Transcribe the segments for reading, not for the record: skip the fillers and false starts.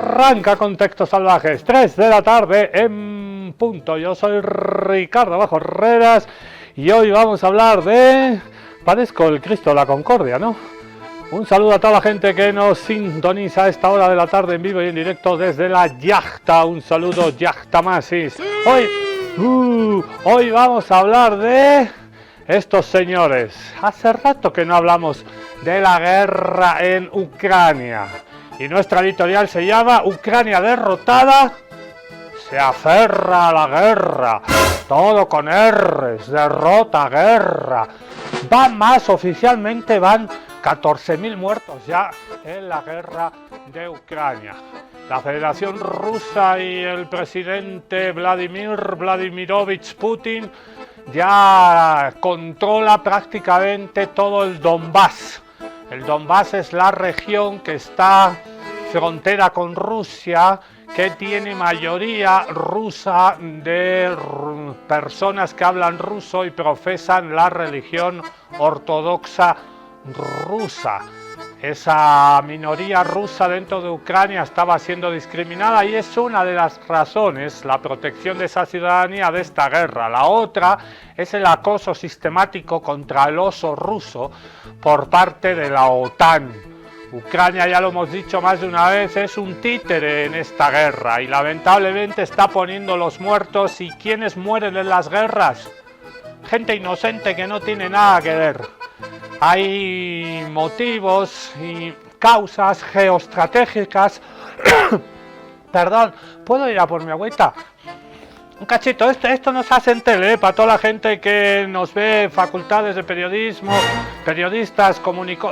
Arranca Contextos Salvajes, 3 de la tarde en punto. Yo soy Ricardo Bajo Herreras y hoy vamos a hablar de... Parezco el Cristo de la Concordia, ¿no? Un saludo a toda la gente que nos sintoniza a esta hora de la tarde en vivo y en directo desde la Yachta. Un saludo, Yachtamasis. Hoy vamos a hablar de estos señores. Hace rato que no hablamos de la guerra en Ucrania. Y nuestra editorial se llama Ucrania derrotada se aferra a la guerra. Todo con R's, derrota, guerra. Oficialmente van 14.000 muertos ya en la guerra de Ucrania. La Federación Rusa y el presidente Vladimirovich Putin ya controla prácticamente todo el Donbass. El Donbass es la región que está frontera con Rusia, que tiene mayoría rusa de personas que hablan ruso y profesan la religión ortodoxa rusa. Esa minoría rusa dentro de Ucrania estaba siendo discriminada y es una de las razones, la protección de esa ciudadanía de esta guerra. La otra es el acoso sistemático contra el oso ruso por parte de la OTAN. Ucrania, ya lo hemos dicho más de una vez, es un títere en esta guerra y lamentablemente está poniendo los muertos. ¿Y quiénes mueren en las guerras? Gente inocente que no tiene nada que ver. Hay motivos y causas geoestratégicas. Perdón, ¿puedo ir a por mi agüita? Un cachito, esto nos hace en tele, para toda la gente que nos ve, facultades de periodismo, periodistas,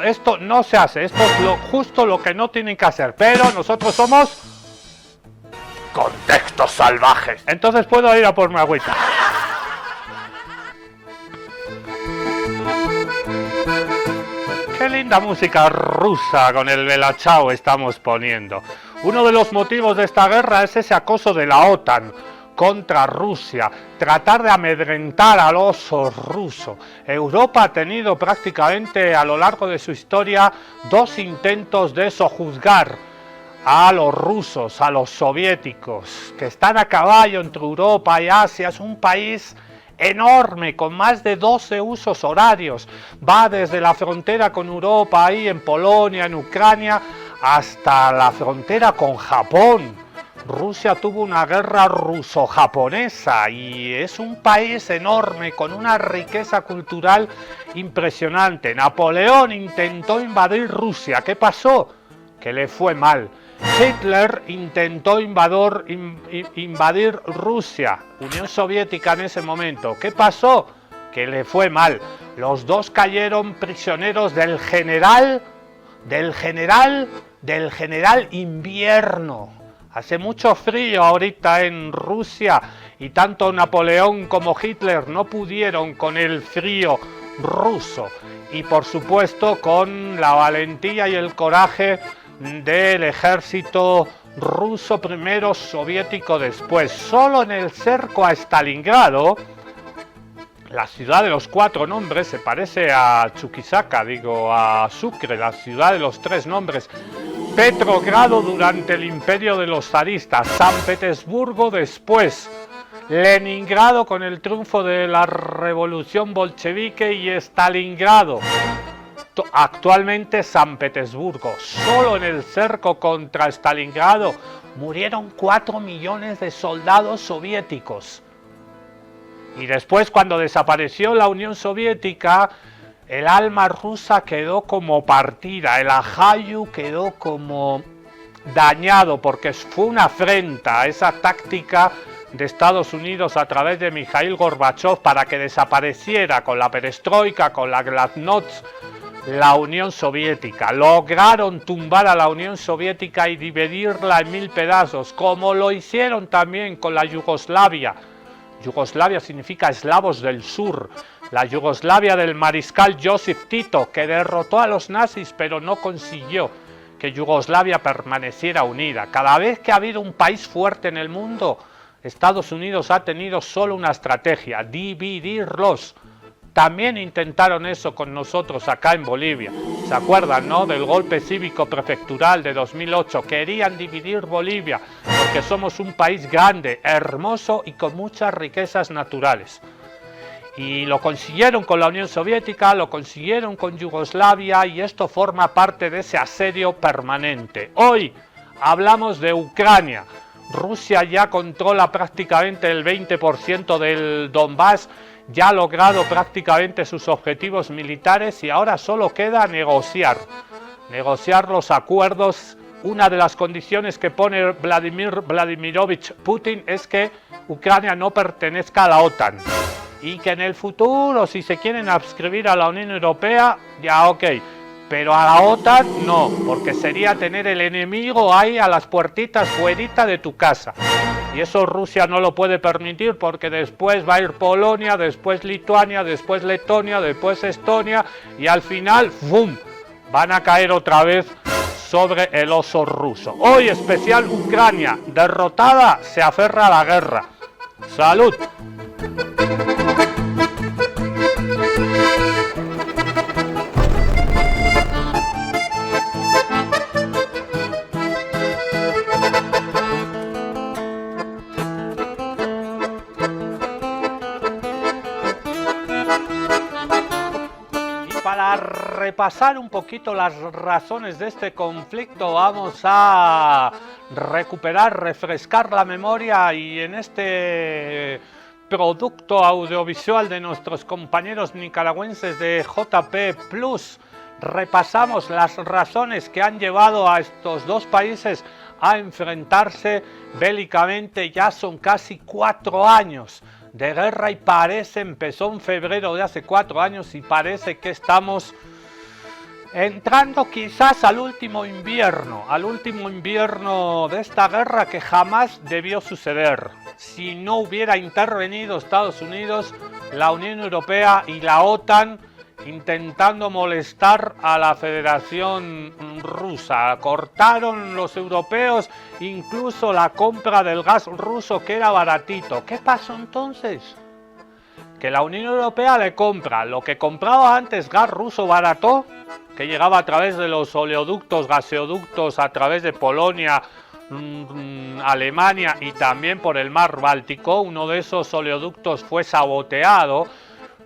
esto no se hace, esto es justo lo que no tienen que hacer, pero nosotros somos Contextos Salvajes. Entonces puedo ir a por mi agüita. Qué linda música rusa con el Belachao estamos poniendo. Uno de los motivos de esta guerra es ese acoso de la OTAN contra Rusia, tratar de amedrentar al oso ruso. Europa ha tenido prácticamente a lo largo de su historia dos intentos de sojuzgar a los rusos, a los soviéticos, que están a caballo entre Europa y Asia. Es un país enorme, con más de 12 usos horarios. Va desde la frontera con Europa, ahí en Polonia, en Ucrania, hasta la frontera con Japón. Rusia tuvo una guerra ruso-japonesa y es un país enorme con una riqueza cultural impresionante. Napoleón intentó invadir Rusia. ¿Qué pasó? Que le fue mal. Hitler intentó invadir Rusia, Unión Soviética en ese momento. ¿Qué pasó? Que le fue mal. Los dos cayeron prisioneros del general invierno. Hace mucho frío ahorita en Rusia y tanto Napoleón como Hitler no pudieron con el frío ruso. Y por supuesto con la valentía y el coraje del ejército ruso primero, soviético después. Solo en el cerco a Stalingrado, la ciudad de los cuatro nombres, se parece a Chuquisaca, a Sucre, la ciudad de los tres nombres. Petrogrado durante el imperio de los zaristas, San Petersburgo después, Leningrado con el triunfo de la revolución bolchevique y Stalingrado. Actualmente San Petersburgo. Solo en el cerco contra Stalingrado murieron 4 millones de soldados soviéticos. Y después, cuando desapareció la Unión Soviética, el alma rusa quedó como partida, el Ajayu quedó como dañado, porque fue una afrenta a esa táctica de Estados Unidos a través de Mikhail Gorbachev para que desapareciera con la perestroika, con la glasnost, la Unión Soviética. Lograron tumbar a la Unión Soviética y dividirla en 1000 pedazos, como lo hicieron también con la Yugoslavia. Yugoslavia significa eslavos del sur. La Yugoslavia del mariscal Josip Tito, que derrotó a los nazis pero no consiguió que Yugoslavia permaneciera unida. Cada vez que ha habido un país fuerte en el mundo, Estados Unidos ha tenido solo una estrategia: dividirlos. también intentaron eso con nosotros acá en Bolivia. ¿Se acuerdan, no? Del golpe cívico prefectural de 2008. Querían dividir Bolivia porque somos un país grande, hermoso y con muchas riquezas naturales. Y lo consiguieron con la Unión Soviética, lo consiguieron con Yugoslavia y esto forma parte de ese asedio permanente. Hoy hablamos de Ucrania. Rusia ya controla prácticamente el 20% del Donbass, ya ha logrado prácticamente sus objetivos militares y ahora solo queda negociar los acuerdos. Una de las condiciones que pone Vladimir Vladimirovich Putin es que Ucrania no pertenezca a la OTAN y que en el futuro, si se quieren adscribir a la Unión Europea, ya ok, pero a la OTAN no, porque sería tener el enemigo ahí a las puertitas fuerita de tu casa. Y eso Rusia no lo puede permitir porque después va a ir Polonia, después Lituania, después Letonia, después Estonia y al final, ¡bum!, van a caer otra vez sobre el oso ruso. Hoy especial Ucrania, derrotada, se aferra a la guerra. ¡Salud! Para repasar un poquito las razones de este conflicto, vamos a refrescar la memoria y en este producto audiovisual de nuestros compañeros nicaragüenses de JP Plus, repasamos las razones que han llevado a estos dos países a enfrentarse bélicamente. Ya son casi 4 años de guerra y empezó en febrero de hace 4 años y parece que estamos entrando quizás al último invierno de esta guerra que jamás debió suceder. Si no hubiera intervenido Estados Unidos, la Unión Europea y la OTAN intentando molestar a la Federación Rusa. Cortaron los europeos incluso la compra del gas ruso, que era baratito. ¿Qué pasó entonces? Que la Unión Europea le compra lo que compraba antes, gas ruso barato, que llegaba a través de los oleoductos, gaseoductos, a través de Polonia, Alemania y también por el mar Báltico. Uno de esos oleoductos fue saboteado.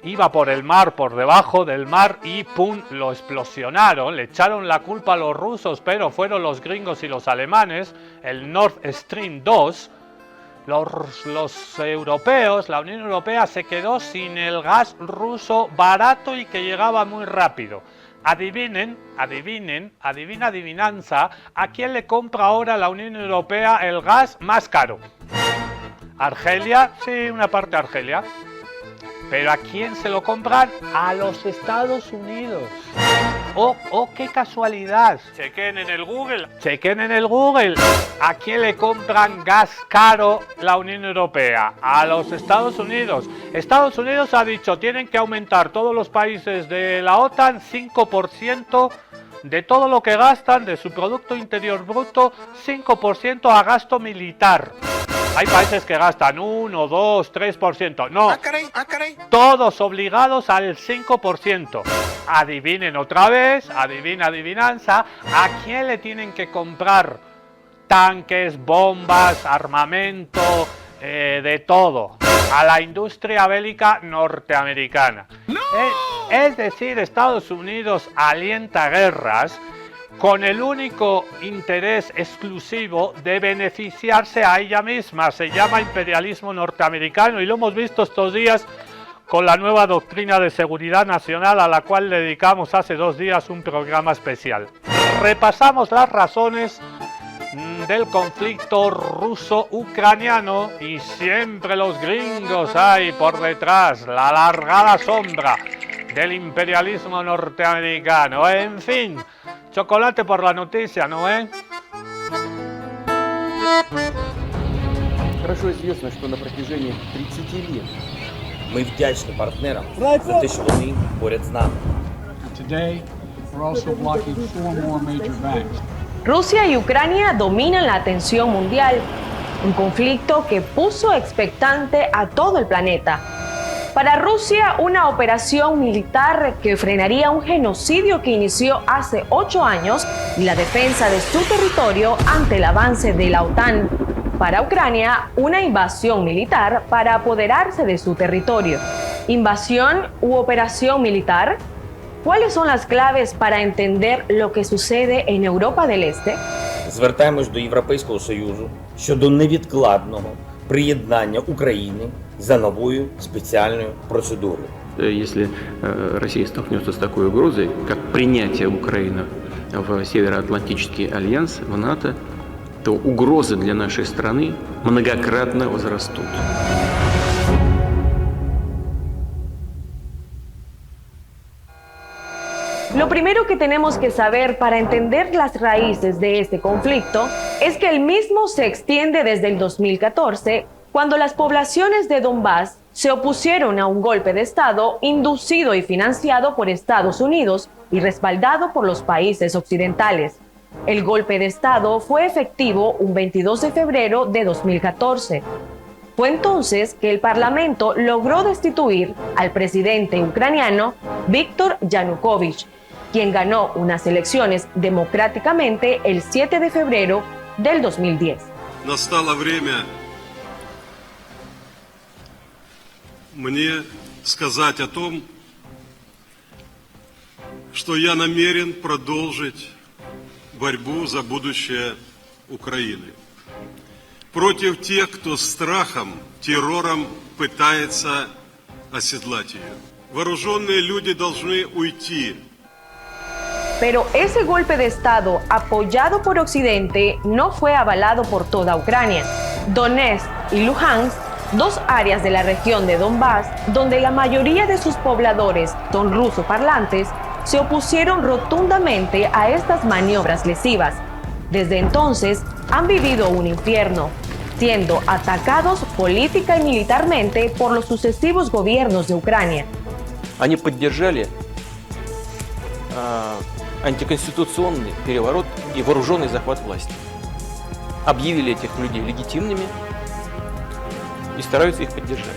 Iba por el mar, por debajo del mar y ¡pum!, lo explosionaron. Le echaron la culpa a los rusos, pero fueron los gringos y los alemanes. El Nord Stream 2. Los europeos, la Unión Europea se quedó sin el gas ruso barato y que llegaba muy rápido. Adivinanza, ¿a quién le compra ahora la Unión Europea el gas más caro? ¿Argelia? Sí, una parte de Argelia. ¿Pero a quién se lo compran? A los Estados Unidos. ¡Oh, qué casualidad! Chequen en el Google. ¿A quién le compran gas caro la Unión Europea? A los Estados Unidos. Estados Unidos ha dicho, tienen que aumentar todos los países de la OTAN 5% de todo lo que gastan, de su Producto Interior Bruto, 5% a gasto militar. Hay países que gastan 1, 2, 3%. No, todos obligados al 5%. Adivinen otra vez, adivinanza, ¿a quién le tienen que comprar tanques, bombas, armamento, de todo? A la industria bélica norteamericana. ¡No! Es decir, Estados Unidos alienta guerras con el único interés exclusivo de beneficiarse a ella misma. Se llama imperialismo norteamericano y lo hemos visto estos días con la nueva doctrina de seguridad nacional, a la cual le dedicamos hace 2 días un programa especial. Repasamos las razones del conflicto ruso-ucraniano y siempre los gringos hay por detrás, la alargada sombra del imperialismo norteamericano. En fin, chocolate por la noticia, ¿no? Хорошо известно, что на протяжении 30 лет ми вдячні партнерам за те, що вони поряд з нами. Today, we're also blocking 4 more major banks. Rusia y Ucrania dominan la atención mundial, un conflicto que puso expectante a todo el planeta. Para Rusia, una operación militar que frenaría un genocidio que inició hace 8 años y la defensa de su territorio ante el avance de la OTAN. Para Ucrania, una invasión militar para apoderarse de su territorio. ¿Invasión u operación militar? ¿Cuáles son las claves para entender lo que sucede en Europa del Este? Звертаємось до Європейського Союзу щодо невідкладного приєднання України за новою спеціальною процедурою. Если Россия столкнется с такой угрозой, как принятие Украины в Североатлантический альянс, в НАТО, то угрозы для нашей страны многократно возрастут. Lo primero que tenemos que saber para entender las raíces de este conflicto es que el mismo se extiende desde el 2014, cuando las poblaciones de Donbass se opusieron a un golpe de Estado inducido y financiado por Estados Unidos y respaldado por los países occidentales. El golpe de Estado fue efectivo un 22 de febrero de 2014. Fue entonces que el Parlamento logró destituir al presidente ucraniano Víktor Yanukovych, quien ganó unas elecciones democráticamente el 7 de febrero del 2010. Настало время мне сказать о том, что я намерен продолжить борьбу за будущее Украины против тех, кто страхом, террором пытается оседлать ее. Вооруженные люди должны уйти. Pero ese golpe de Estado apoyado por Occidente no fue avalado por toda Ucrania. Donetsk y Luhansk, dos áreas de la región de Donbass, donde la mayoría de sus pobladores son rusoparlantes, se opusieron rotundamente a estas maniobras lesivas. Desde entonces han vivido un infierno, siendo atacados política y militarmente por los sucesivos gobiernos de Ucrania. Они поддержали антиконституционный переворот и вооруженный захват власти. Объявили этих людей легитимными и стараются их поддержать.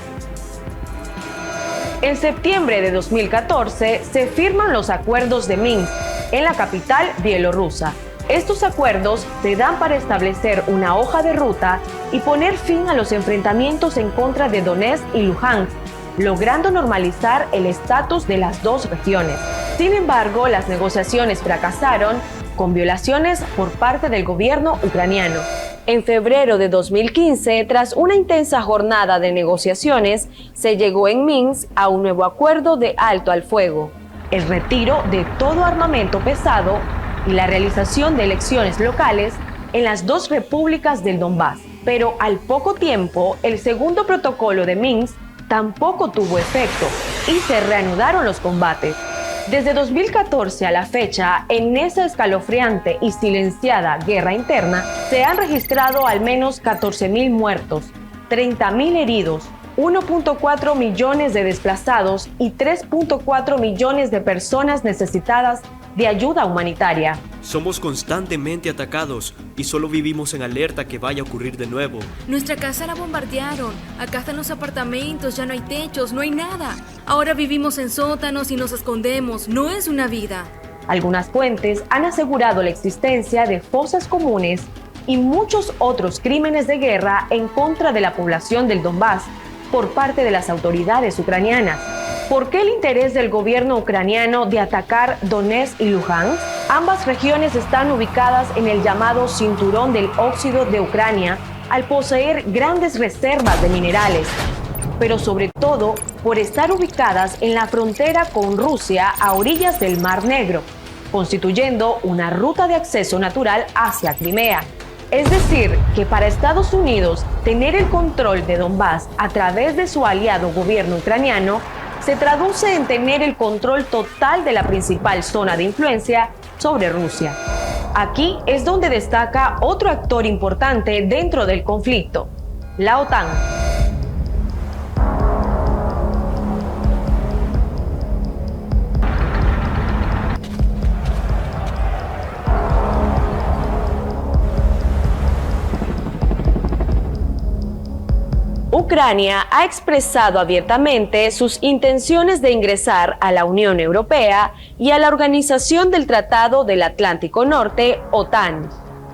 En septiembre de 2014 se firman los acuerdos de Minsk en la capital bielorrusa. Estos acuerdos se dan para establecer una hoja de ruta y poner fin a los enfrentamientos en contra de Donetsk y Luhansk, logrando normalizar el estatus de las dos regiones. Sin embargo, las negociaciones fracasaron con violaciones por parte del gobierno ucraniano. En febrero de 2015, tras una intensa jornada de negociaciones, se llegó en Minsk a un nuevo acuerdo de alto al fuego, el retiro de todo armamento pesado y la realización de elecciones locales en las dos repúblicas del Donbass. Pero al poco tiempo, el segundo protocolo de Minsk tampoco tuvo efecto y se reanudaron los combates. Desde 2014 a la fecha, en esa escalofriante y silenciada guerra interna, se han registrado al menos 14.000 muertos, 30.000 heridos, 1.4 millones de desplazados y 3.4 millones de personas necesitadas de ayuda humanitaria. Somos constantemente atacados y solo vivimos en alerta que vaya a ocurrir de nuevo. Nuestra casa la bombardearon. Acá están los apartamentos, ya no hay techos, no hay nada. Ahora vivimos en sótanos y nos escondemos. No es una vida. Algunas fuentes han asegurado la existencia de fosas comunes y muchos otros crímenes de guerra en contra de la población del Donbass por parte de las autoridades ucranianas. ¿Por qué el interés del gobierno ucraniano de atacar Donetsk y Luhansk? Ambas regiones están ubicadas en el llamado Cinturón del Óxido de Ucrania, al poseer grandes reservas de minerales, pero sobre todo por estar ubicadas en la frontera con Rusia a orillas del Mar Negro, constituyendo una ruta de acceso natural hacia Crimea. Es decir, que para Estados Unidos tener el control de Donbass a través de su aliado gobierno ucraniano se traduce en tener el control total de la principal zona de influencia sobre Rusia. Aquí es donde destaca otro actor importante dentro del conflicto, la OTAN. Ucrania ha expresado abiertamente sus intenciones de ingresar a la Unión Europea y a la Organización del Tratado del Atlántico Norte, OTAN,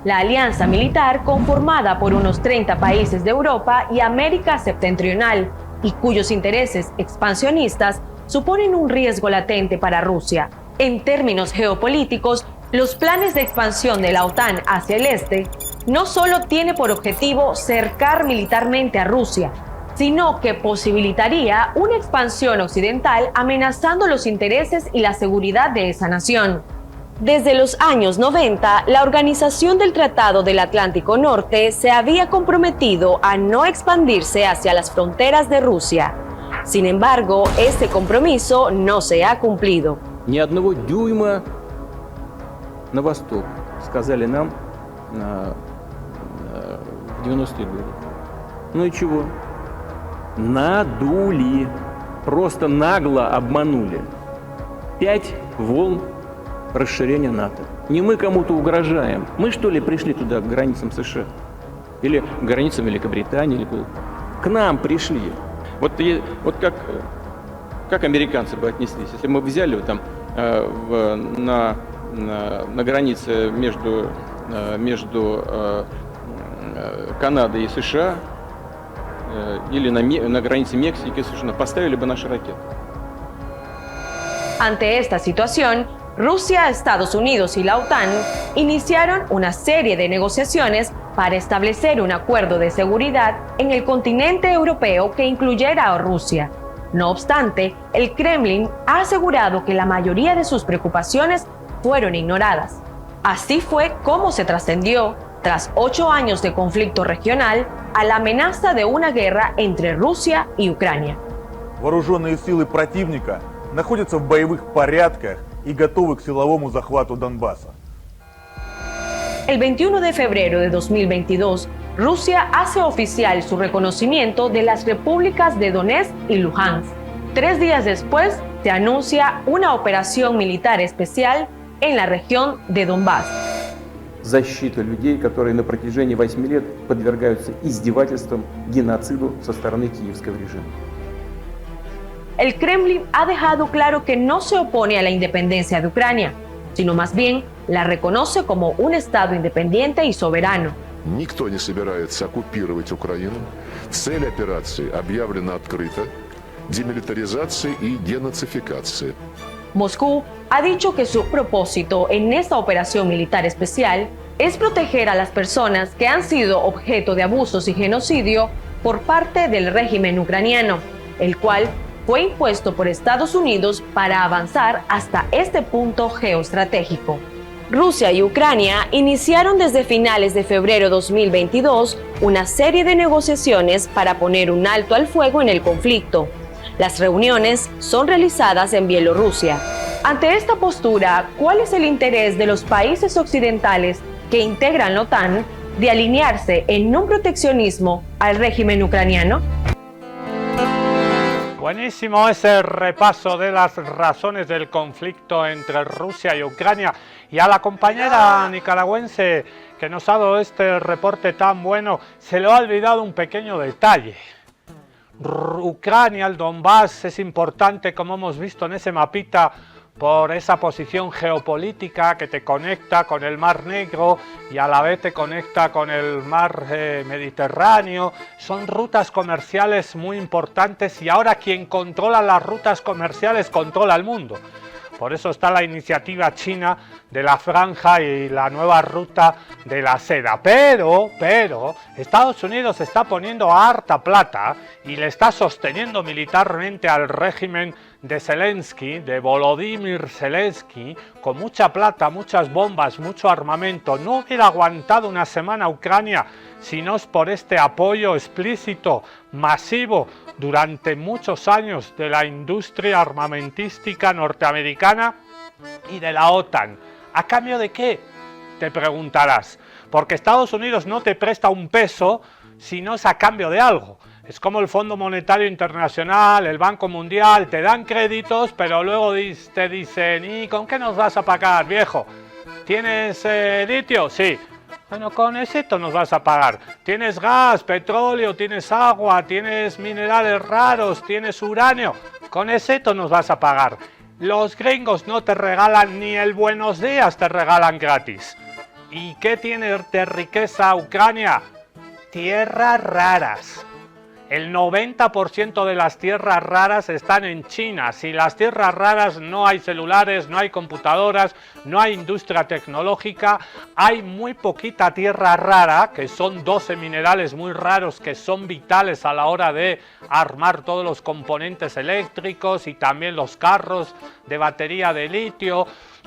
la alianza militar conformada por unos 30 países de Europa y América Septentrional, y cuyos intereses expansionistas suponen un riesgo latente para Rusia. En términos geopolíticos, los planes de expansión de la OTAN hacia el este no solo tiene por objetivo cercar militarmente a Rusia, sino que posibilitaría una expansión occidental amenazando los intereses y la seguridad de esa nación. Desde los años 90, la Organización del Tratado del Atlántico Norte se había comprometido a no expandirse hacia las fronteras de Rusia. Sin embargo, este compromiso no se ha cumplido. Ни одного дюйма на восток, сказали нам в 90-е годы. Ну и чего? Надули, просто нагло обманули. 5 волн расширения НАТО. Не мы кому-то угрожаем. Мы что ли пришли туда, к границам США? Или к границам Великобритании? Или куда? К нам пришли. Вот как американцы бы отнеслись, если мы взяли там на границе между Канадой и США или на границе Мексики и США, поставили бы наши ракеты. Ante esta situación, Rusia, Estados Unidos y la OTAN iniciaron una serie de negociaciones para establecer un acuerdo de seguridad en el continente europeo que incluyera a Rusia. No obstante, el Kremlin ha asegurado que la mayoría de sus preocupaciones fueron ignoradas. Así fue como se trascendió, tras 8 años de conflicto regional, a la amenaza de una guerra entre Rusia y Ucrania. Вооруженные силы противника находятся в боевых порядках и готовы к силовому захвату Донбасса. El 21 de febrero de 2022, Rusia hace oficial su reconocimiento de las repúblicas de Donetsk y Luhansk. 3 días después, se anuncia una operación militar especial en la región de Donbass. Защита людей, которые на протяжении 8 лет подвергаются издевательствам, геноциду со стороны киевского режима. El Kremlin ha dejado claro que no se opone a la independencia de Ucrania, sino más bien la reconoce como un Estado independiente y soberano. Никто не собирается оккупировать Украину. Цель операции объявлена открыто: демилитаризация и денацификация. Moscú ha dicho que su propósito en esta operación militar especial es proteger a las personas que han sido objeto de abusos y genocidio por parte del régimen ucraniano, el cual fue impuesto por Estados Unidos para avanzar hasta este punto geoestratégico. Rusia y Ucrania iniciaron desde finales de febrero 2022 una serie de negociaciones para poner un alto al fuego en el conflicto. Las reuniones son realizadas en Bielorrusia. Ante esta postura, ¿cuál es el interés de los países occidentales que integran la OTAN de alinearse en un proteccionismo al régimen ucraniano? Buenísimo ese repaso de las razones del conflicto entre Rusia y Ucrania. Y a la compañera nicaragüense que nos ha dado este reporte tan bueno, se le ha olvidado un pequeño detalle. Ucrania, el Donbass, es importante, como hemos visto en ese mapita, por esa posición geopolítica que te conecta con el Mar Negro y a la vez te conecta con el Mar Mediterráneo. Son rutas comerciales muy importantes y ahora quien controla las rutas comerciales controla el mundo. Por eso está la iniciativa china de la franja y la nueva ruta de la seda. Pero Estados Unidos está poniendo harta plata y le está sosteniendo militarmente al régimen de Zelensky, de Volodymyr Zelensky, con mucha plata, muchas bombas, mucho armamento. No hubiera aguantado una semana Ucrania si no es por este apoyo explícito, masivo, durante muchos años de la industria armamentística norteamericana y de la OTAN. ¿A cambio de qué? Te preguntarás. Porque Estados Unidos no te presta un peso si no es a cambio de algo. Es como el Fondo Monetario Internacional, el Banco Mundial, te dan créditos, pero luego te dicen, ¿y con qué nos vas a pagar, viejo? ¿Tienes litio? Sí. Bueno, con esto nos vas a pagar. Tienes gas, petróleo, tienes agua, tienes minerales raros, tienes uranio. Con esto nos vas a pagar. Los gringos no te regalan ni el buenos días, te regalan gratis. ¿Y qué tiene de riqueza Ucrania? Tierras raras. El 90% de las tierras raras están en China. Sin las tierras raras no hay celulares, no hay computadoras, no hay industria tecnológica. Hay muy poquita tierra rara, que son 12 minerales muy raros que son vitales a la hora de armar todos los componentes eléctricos y también los carros de batería de litio.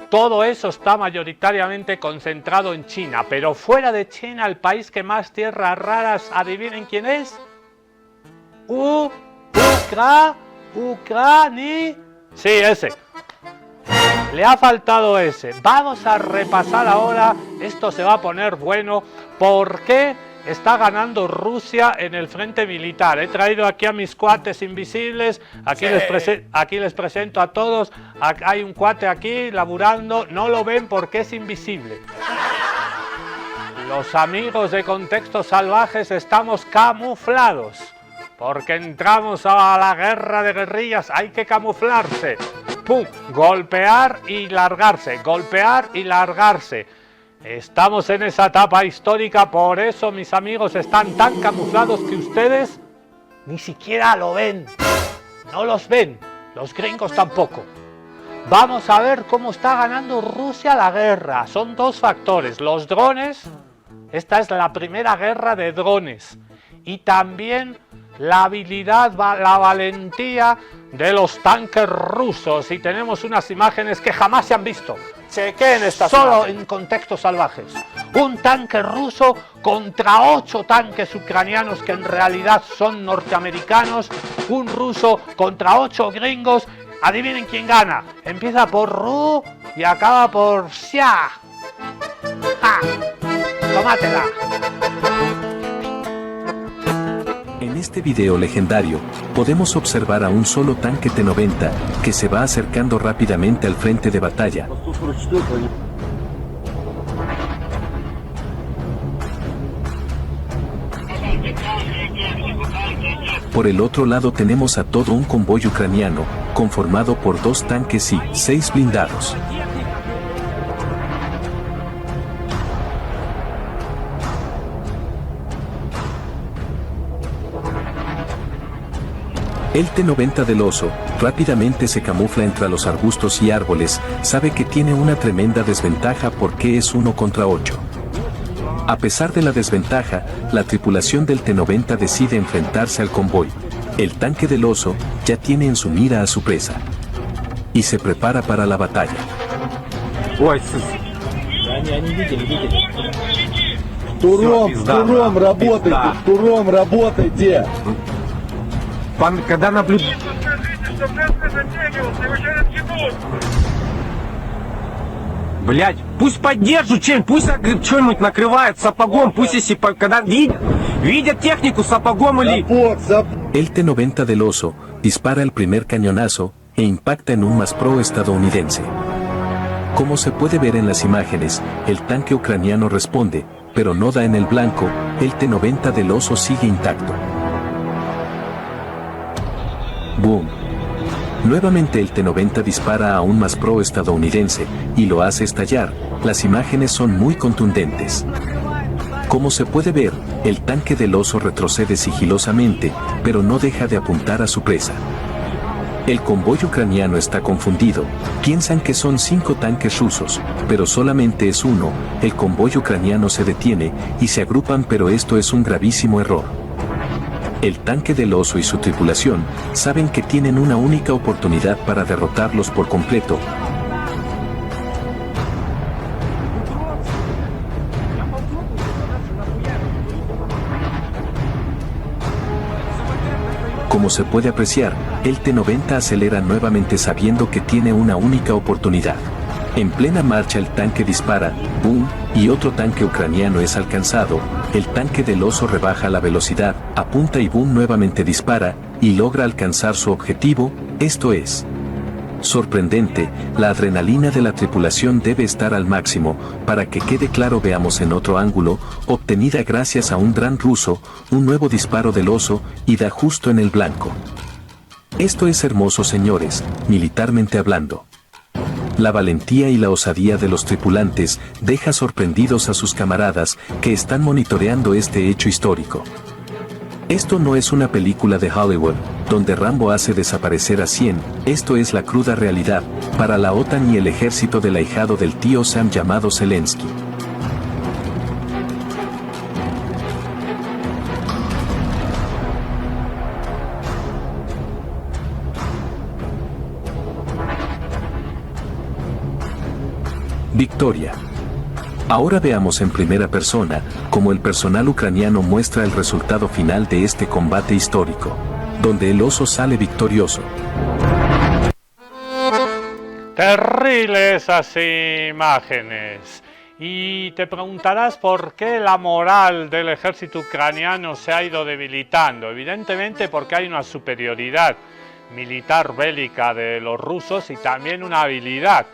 Todo eso está mayoritariamente concentrado en China. Pero fuera de China, el país que más tierras raras, ¿adivinen quién es? Ucrania. Sí, ese. Le ha faltado ese. Vamos a repasar ahora. Esto se va a poner bueno. ¿Por qué está ganando Rusia en el frente militar? He traído aquí a mis cuates invisibles. Aquí, aquí les presento a todos. Hay un cuate aquí laburando. No lo ven porque es invisible. Los amigos de Contextos Salvajes estamos camuflados. Porque entramos a la guerra de guerrillas, hay que camuflarse. ¡Pum! Golpear y largarse, golpear y largarse. Estamos en esa etapa histórica, por eso mis amigos están tan camuflados que ustedes ni siquiera lo ven. No los ven, los gringos tampoco. Vamos a ver cómo está ganando Rusia la guerra. Son dos factores, los drones, esta es la primera guerra de drones. Y también la habilidad, la valentía de los tanques rusos. Y tenemos unas imágenes que jamás se han visto. Chequen estas solo imágenes. En Contextos Salvajes. Un tanque ruso contra 8 tanques ucranianos que en realidad son norteamericanos. Un ruso contra 8 gringos. Adivinen quién gana. Empieza por Ru y acaba por Xia. ¡Ja! ¡Tómatela! En este video legendario, podemos observar a un solo tanque T-90 que se va acercando rápidamente al frente de batalla. Por el otro lado tenemos a todo un convoy ucraniano, conformado por 2 tanques y 6 blindados. El T-90 del oso rápidamente se camufla entre los arbustos y árboles, sabe que tiene una tremenda desventaja porque es 1 contra 8. A pesar de la desventaja, la tripulación del T-90 decide enfrentarse al convoy. El tanque del oso ya tiene en su mira a su presa y se prepara para la batalla. Туром работайте! Когда наблюдает... Блять, пусть поддержат чем, пусть что-нибудь накрывает сапогом, пусть если когда видят технику сапогом или... El T-90 del oso dispara el primer cañonazo e impacta en un MAS-Pro estadounidense. Como se puede ver en las imágenes, el tanque ucraniano responde, pero no da en el blanco, el T-90 del oso sigue intacto. ¡Boom! Nuevamente el T-90 dispara a un MAS-Pro estadounidense, y lo hace estallar. Las imágenes son muy contundentes. Como se puede ver, el tanque del oso retrocede sigilosamente, pero no deja de apuntar a su presa. El convoy ucraniano está confundido, piensan que son 5 tanques rusos, pero solamente es uno. El convoy ucraniano se detiene, y se agrupan, pero esto es un gravísimo error. El tanque del oso y su tripulación saben que tienen una única oportunidad para derrotarlos por completo. Como se puede apreciar, el T-90 acelera nuevamente sabiendo que tiene una única oportunidad. En plena marcha el tanque dispara, ¡boom!, y otro tanque ucraniano es alcanzado. El tanque del oso rebaja la velocidad, apunta y ¡boom!, nuevamente dispara, y logra alcanzar su objetivo, esto es sorprendente, la adrenalina de la tripulación debe estar al máximo. Para que quede claro, veamos en otro ángulo, obtenida gracias a un dron ruso, un nuevo disparo del oso, y da justo en el blanco. Esto es hermoso, señores, militarmente hablando. La valentía y la osadía de los tripulantes deja sorprendidos a sus camaradas que están monitoreando este hecho histórico. Esto no es una película de Hollywood, donde Rambo hace desaparecer a 100, esto es la cruda realidad, para la OTAN y el ejército del ahijado del tío Sam llamado Zelensky. Victoria. Ahora veamos en primera persona cómo el personal ucraniano muestra el resultado final de este combate histórico, donde el oso sale victorioso. Terribles esas imágenes. Y te preguntarás por qué la moral del ejército ucraniano se ha ido debilitando. Evidentemente porque hay una superioridad militar bélica de los rusos y también una habilidad,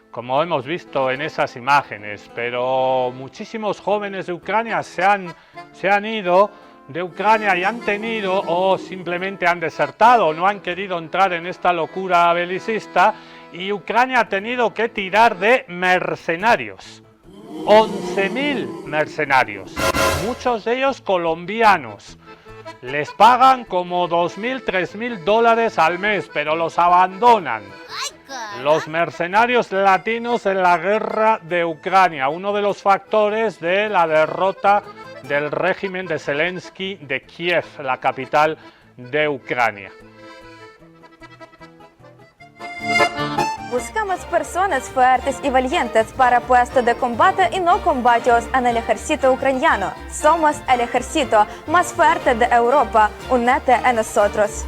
como hemos visto en esas imágenes, pero muchísimos jóvenes de Ucrania se han ido de Ucrania y han tenido o simplemente han desertado, no han querido entrar en esta locura belicista y Ucrania ha tenido que tirar de mercenarios. 11.000 mercenarios, muchos de ellos colombianos. Les pagan como $2.000, $3.000 al mes, pero los abandonan. Los mercenarios latinos en la guerra de Ucrania, uno de los factores de la derrota del régimen de Zelensky de Kiev, la capital de Ucrania. Buscamos personas fuertes y valientes para puestos de combate y no combatios en el ejército ucraniano. Somos el ejército más fuerte de Europa. Únete a nosotros.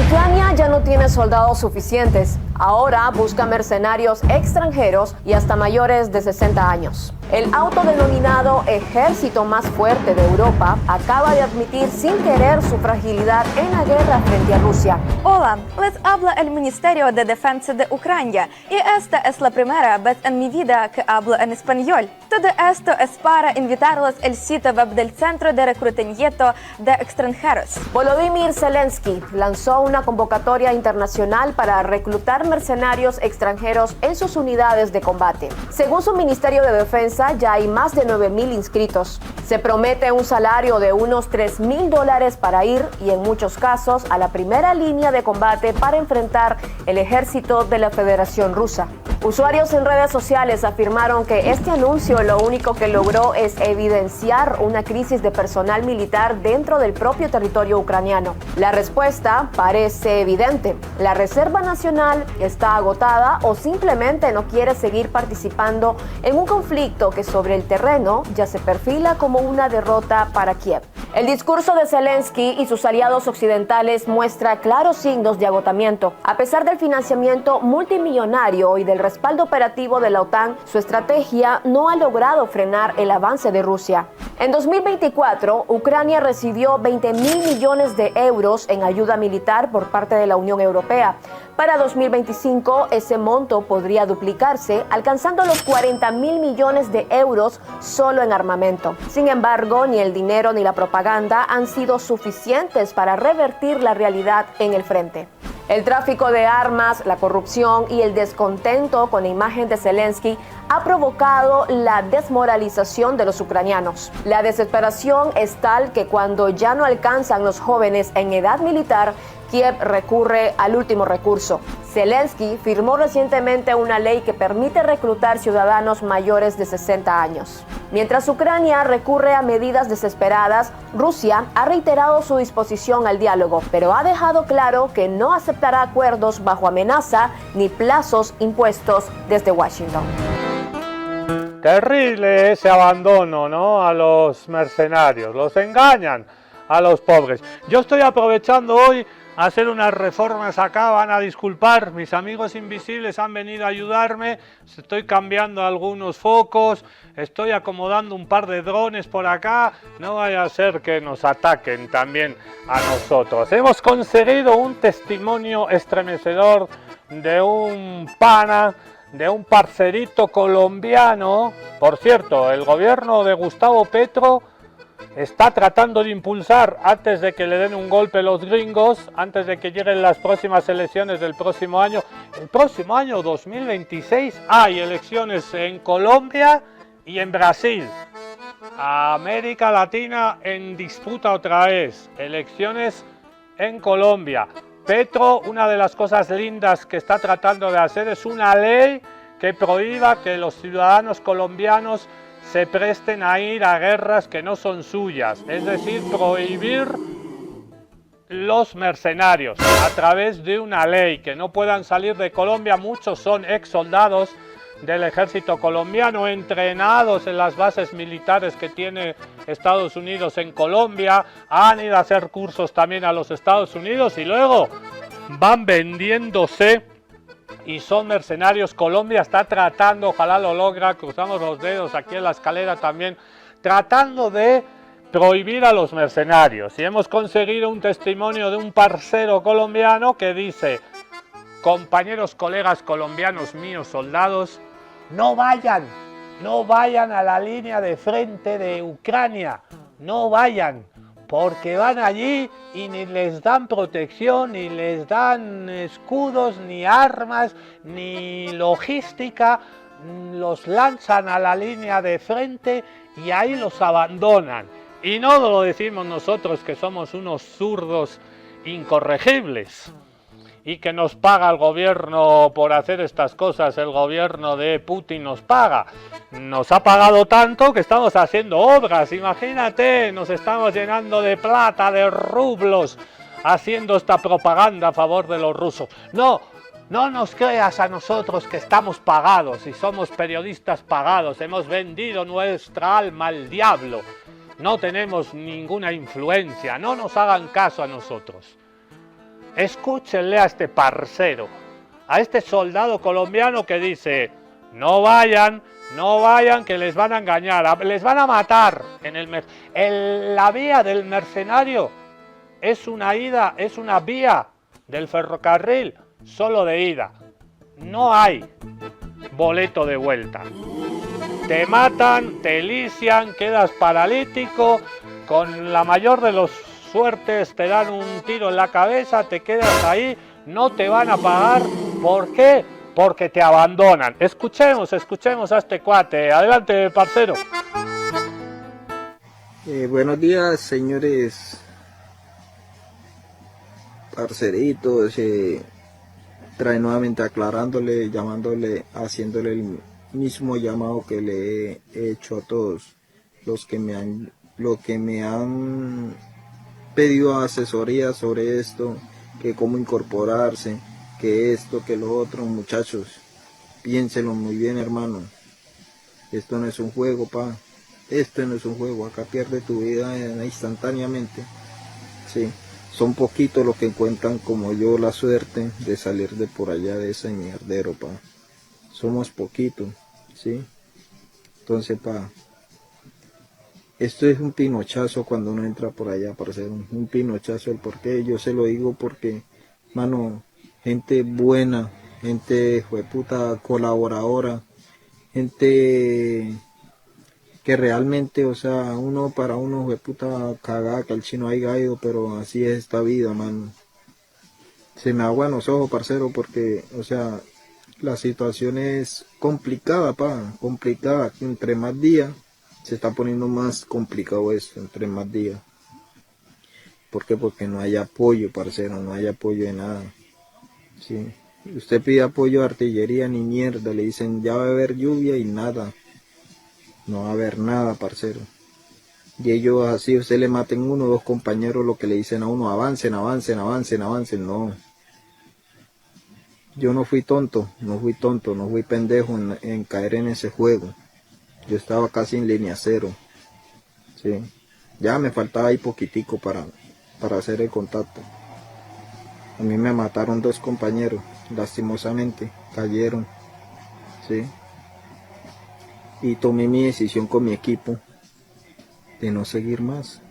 Ucrania ya no tiene soldados suficientes. Ahora busca mercenarios extranjeros y hasta mayores de 60 años. El autodenominado ejército más fuerte de Europa acaba de admitir sin querer su fragilidad en la guerra frente a Rusia. Hola, les habla el Ministerio de Defensa de Ucrania y esta es la primera vez en mi vida que hablo en español. Todo esto es para invitarlos al sitio web del Centro de Reclutamiento de Extranjeros. Volodymyr Zelensky lanzó una convocatoria internacional para reclutar mercenarios extranjeros en sus unidades de combate. Según su Ministerio de Defensa, ya hay más de 9.000 inscritos. Se promete un salario de unos $3.000 para ir y en muchos casos a la primera línea de combate para enfrentar el ejército de la Federación Rusa. Usuarios en redes sociales afirmaron que este anuncio lo único que logró es evidenciar una crisis de personal militar dentro del propio territorio ucraniano. La respuesta parece evidente. La Reserva Nacional está agotada o simplemente no quiere seguir participando en un conflicto que sobre el terreno ya se perfila como una derrota para Kiev. El discurso de Zelensky y sus aliados occidentales muestra claros signos de agotamiento. A pesar del financiamiento multimillonario y del respaldo operativo de la OTAN, su estrategia no ha logrado frenar el avance de Rusia. En 2024, Ucrania recibió 20.000 millones de euros en ayuda militar por parte de la Unión Europea. Para 2025, ese monto podría duplicarse, alcanzando los 40.000 millones de euros solo en armamento. Sin embargo, ni el dinero ni la propaganda han sido suficientes para revertir la realidad en el frente. El tráfico de armas, la corrupción y el descontento con la imagen de Zelensky ha provocado la desmoralización de los ucranianos. La desesperación es tal que cuando ya no alcanzan los jóvenes en edad militar, Kiev recurre al último recurso. Zelensky firmó recientemente una ley que permite reclutar ciudadanos mayores de 60 años. Mientras Ucrania recurre a medidas desesperadas, Rusia ha reiterado su disposición al diálogo, pero ha dejado claro que no aceptará acuerdos bajo amenaza ni plazos impuestos desde Washington. Terrible ese abandono, ¿no?, a los mercenarios, los engañan a los pobres. Yo estoy aprovechando hoy a hacer unas reformas acá, van a disculpar, mis amigos invisibles han venido a ayudarme, estoy cambiando algunos focos, estoy acomodando un par de drones por acá, no vaya a ser que nos ataquen también a nosotros. Hemos conseguido un testimonio estremecedor de un pana, de un parcerito colombiano. Por cierto, el gobierno de Gustavo Petro está tratando de impulsar, antes de que le den un golpe los gringos, antes de que lleguen las próximas elecciones del próximo año, el próximo año 2026 hay elecciones en Colombia y en Brasil. América Latina en disputa otra vez, elecciones en Colombia. Petro, una de las cosas lindas que está tratando de hacer es una ley que prohíba que los ciudadanos colombianos se presten a ir a guerras que no son suyas, es decir, prohibir los mercenarios a través de una ley, que no puedan salir de Colombia. Muchos son ex soldados del ejército colombiano, entrenados en las bases militares que tiene Estados Unidos en Colombia, han ido a hacer cursos también a los Estados Unidos y luego van vendiéndose y son mercenarios. Colombia está tratando, ojalá lo logra, cruzamos los dedos aquí en la escalera también, tratando de prohibir a los mercenarios. Y hemos conseguido un testimonio de un parcero colombiano que dice: compañeros, colegas colombianos míos, soldados, no vayan a la línea de frente de Ucrania, no vayan, porque van allí y ni les dan protección, ni les dan escudos, ni armas, ni logística, los lanzan a la línea de frente y ahí los abandonan. Y no lo decimos nosotros, que somos unos zurdos incorregibles y que nos paga el gobierno por hacer estas cosas, el gobierno de Putin nos paga. Nos ha pagado tanto que estamos haciendo obras, imagínate, nos estamos llenando de plata, de rublos, haciendo esta propaganda a favor de los rusos. No nos creas a nosotros que estamos pagados y somos periodistas pagados, hemos vendido nuestra alma al diablo, no tenemos ninguna influencia, no nos hagan caso a nosotros. Escúchenle a este parcero, a este soldado colombiano que dice: no vayan, que les van a engañar, les van a matar. La vía del mercenario es una vía del ferrocarril solo de ida, no hay boleto de vuelta. Te matan, te lisian, quedas paralítico, con la mayor de los suertes te dan un tiro en la cabeza, te quedas ahí, no te van a pagar. ¿Por qué? Porque te abandonan. Escuchemos a este cuate. Adelante, parcero. Buenos días, señores parceritos. Trae nuevamente aclarándole, llamándole, haciéndole el mismo llamado que le he hecho a todos los que me han pedido asesoría sobre esto, que cómo incorporarse, que esto, que lo otro. Muchachos, piénsenlo muy bien, hermano. Esto no es un juego, esto no es un juego. Acá pierde tu vida instantáneamente. Sí, son poquitos los que encuentran como yo la suerte de salir de por allá de ese mierdero, somos poquitos, sí. Entonces, esto es un pinochazo cuando uno entra por allá, para hacer un pinochazo. El porqué, yo se lo digo porque, mano, gente buena, gente jueputa colaboradora, gente que realmente, o sea, uno para uno jueputa cagada que el chino haya ido, pero así es esta vida, mano. Se me aguan los ojos, parcero, porque, o sea, la situación es complicada, complicada. Entre más días se está poniendo más complicado esto, entre más días. ¿Por qué? Porque no hay apoyo, parcero, no hay apoyo de nada. Sí. Usted pide apoyo de artillería, ni mierda, le dicen ya va a haber lluvia y nada. No va a haber nada, parcero. Y ellos así, usted le maten uno o dos compañeros, lo que le dicen a uno, avancen, no. Yo no fui tonto, no fui pendejo en caer en ese juego. Yo estaba casi en línea cero, sí. Ya me faltaba ahí poquitico para hacer el contacto. A mí me mataron 2 compañeros, lastimosamente, cayeron, ¿sí? Y tomé mi decisión con mi equipo de no seguir más.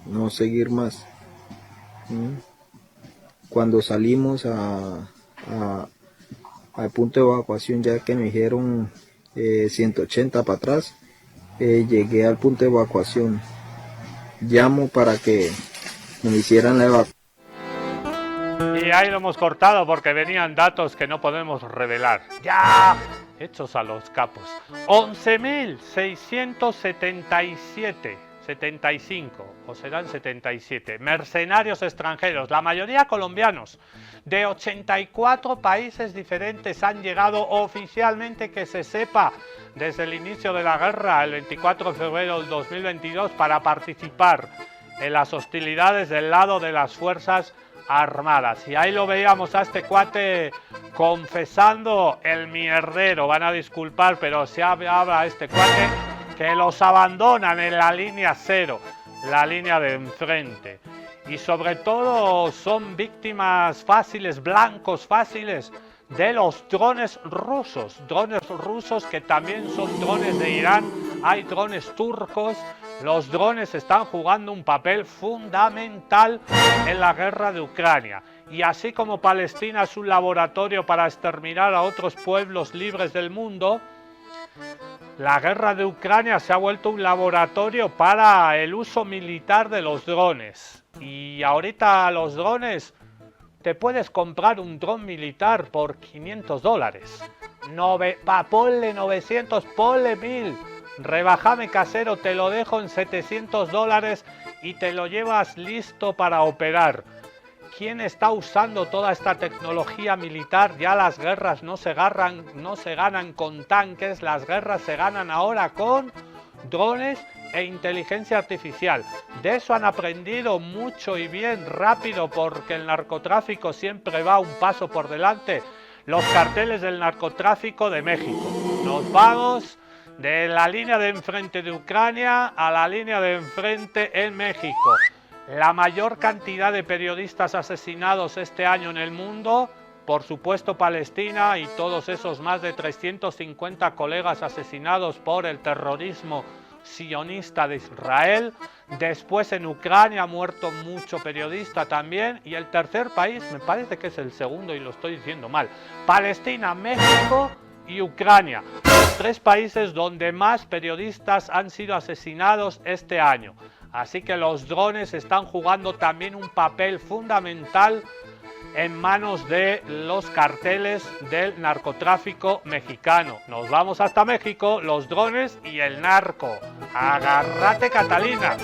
Cuando salimos al punto de evacuación, ya que me dijeron 180 para atrás, llegué al punto de evacuación. Llamo para que me hicieran la evacuación. Y ahí lo hemos cortado porque venían datos que no podemos revelar. ¡Ya! Hechos a los capos. 11.675, o serán 77, mercenarios extranjeros, la mayoría colombianos, de 84 países diferentes han llegado oficialmente, que se sepa, desde el inicio de la guerra, el 24 de febrero del 2022, para participar en las hostilidades del lado de las Fuerzas Armadas. Y ahí lo veíamos a este cuate confesando el mierdero. Van a disculpar, pero se habla a este cuate que los abandonan en la línea cero, la línea de enfrente. Y sobre todo son víctimas fáciles, blancos fáciles de los drones rusos que también son drones de Irán, hay drones turcos. Los drones están jugando un papel fundamental en la guerra de Ucrania. Y así como Palestina es un laboratorio para exterminar a otros pueblos libres del mundo, la guerra de Ucrania se ha vuelto un laboratorio para el uso militar de los drones. Y ahorita los drones, te puedes comprar un dron militar por $500. Ponle 900, ponle 1000. Rebajame, casero, te lo dejo en $700 y te lo llevas listo para operar. ¿Quién está usando toda esta tecnología militar? Ya las guerras no se ganan con tanques, las guerras se ganan ahora con drones e inteligencia artificial. De eso han aprendido mucho y bien rápido, porque el narcotráfico siempre va un paso por delante. Los carteles del narcotráfico de México. Nos vamos de la línea de enfrente de Ucrania a la línea de enfrente en México. La mayor cantidad de periodistas asesinados este año en el mundo, por supuesto Palestina y todos esos más de 350 colegas asesinados por el terrorismo sionista de Israel. Después en Ucrania ha muerto mucho periodista también. Y el tercer país, me parece que es el segundo y lo estoy diciendo mal, Palestina, México y Ucrania. Los 3 países donde más periodistas han sido asesinados este año. Así que los drones están jugando también un papel fundamental en manos de los carteles del narcotráfico mexicano. Nos vamos hasta México, los drones y el narco. ¡Agárrate, Catalina!